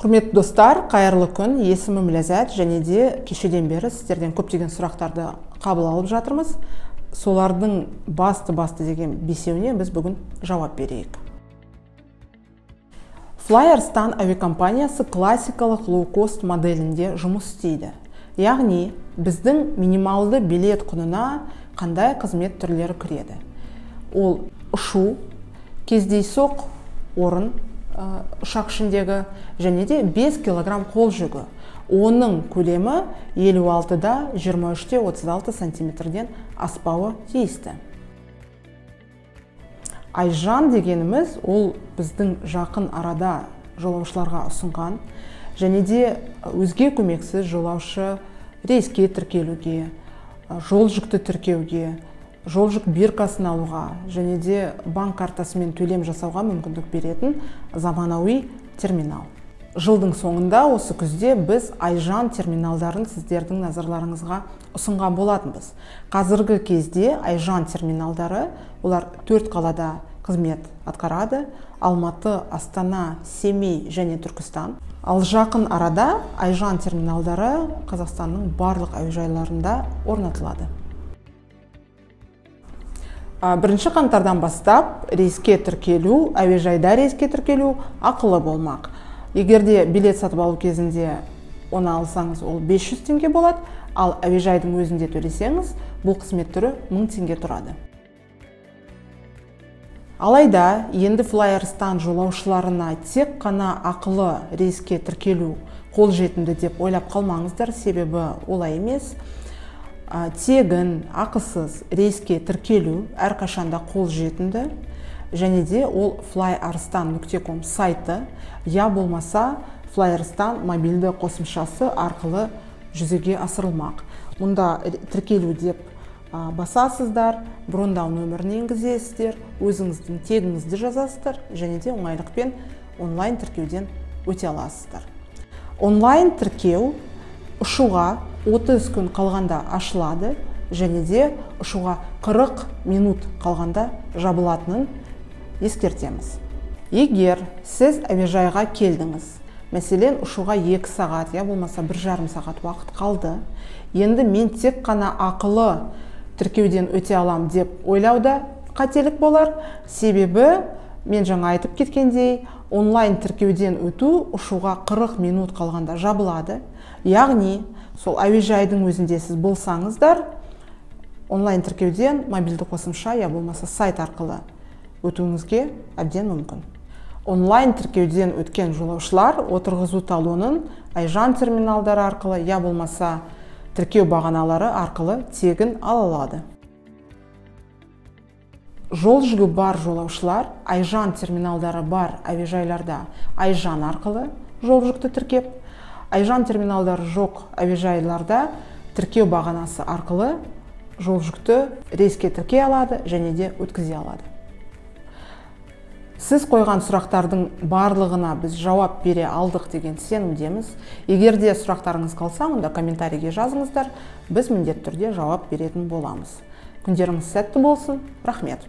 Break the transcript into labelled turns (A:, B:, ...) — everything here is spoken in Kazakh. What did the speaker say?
A: Құрметті достар, қайырлы күн. Есімім Ләззат, және де кешеден бері сіздерден көптеген сұрақтарды қабыл алып жатырмыз. Солардың басты деген бесеуіне біз бүгін жауап берейік. Flyerstan әуекомпаниясы классикалық лоу-кост моделінде жұмыс істейді. Яғни, біздің минималды билет құнына қандай қызмет түрлері кіреді. Ол ұшу, кездейсоқ орын, ұшақ ішіндегі, және де 5 килограмм қол жүгі. Оның көлемі 56-да 23-те 36 сантиметрден аспауы тиісті. Айжан дегеніміз, ол біздің жақын арада жолаушыларға ұсынған, және де өзге көмексіз жолаушы рейске тіркелуге, жол жүкті тіркеуге, жол жүк биркасын алуға, және де банк картасымен төлем жасауға мүмкіндік беретін заманауи терминал. Жылдың соңында осы күзде біз Айжан терминалдарын сіздердің назарларыңызға ұсынған болатынбыз. Қазіргі кезде Айжан терминалдары, олар 4 қалада қызмет атқарады: Алматы, Астана, Семей және Түркістан. Ал жақын арада Айжан терминалдары Қазақстанның барлық әуежайларында орнатылады. 1 қаңтардан бастап рейске тіркелу, әуежайда рейске тіркелу ақылы болмақ. Егерде билет сатып алу кезінде оны алсаңыз, ол 500 теңге болады, ал әуежайдың өзінде төлесеңіз, бұл қызмет түрі 1000 теңге тұрады. Алайда, енді Flyerstan жолаушыларына тек қана ақылы рейске тіркелу қолжетімді деп ойлап қалмаңыздар, себебі олай емес. Тегін, ақысыз рейске тіркелу әрқашанда қолжетімді, және де ол flyerstan.com сайты, я болмаса Flyerstan мобильді қосымшасы арқылы жүзеге асырылмақ. Мұнда тіркелу деп басасыздар, брондау нөмірін енгізесіздер, өзіңіздің тегіңізді жазасыздар, және де оңайлықпен онлайн тіркеуден өте аласыздар. Онлайн тіркеу ұшуға 30 күн қалғанда ашылады, және де ұшуға 40 минут қалғанда жабылатынын ескертеміз. Егер сіз әуежайға келдіңіз, мәселен ұшуға 2 сағат, я болмаса 1,5 сағат уақыт қалды, енді мен тек қана ақылы тіркеуден өте алам деп ойлауда қателік болар, себебі мен жаңа айтып кеткендей, онлайн тіркеуден өту ұшуға 40 минут қалғанда жабылады. Яғни, сол әуежайдың өзінде сіз болсаңыздар, онлайн тіркеуден мобильді қосымша, я болмаса сайт арқылы өтуіңізге әбден мүмкін. Онлайн тіркеуден өткен жолаушылар отырғызу талонын Айжан терминалдары арқылы, я болмаса тіркеу бағаналары арқылы тегін ала алады. Жол жүгі бар жолаушылар Айжан терминалдары бар әуежайларда Айжан арқылы жол жүкті тіркеп, Айжан терминалдары жоқ әуежайларда тіркеу бағанасы арқылы жол жүкті рейске тіркей алады және де өткізе алады. Сіз қойған сұрақтардың барлығына біз жауап бере алдық деген сенімдеміз. Егер де сұрақтарыңыз қалса, онда комментарийге жазыңыздар, біз міндетті түрде жауап беретін боламыз. Күндеріңіз сәтті болсын. Рахмет.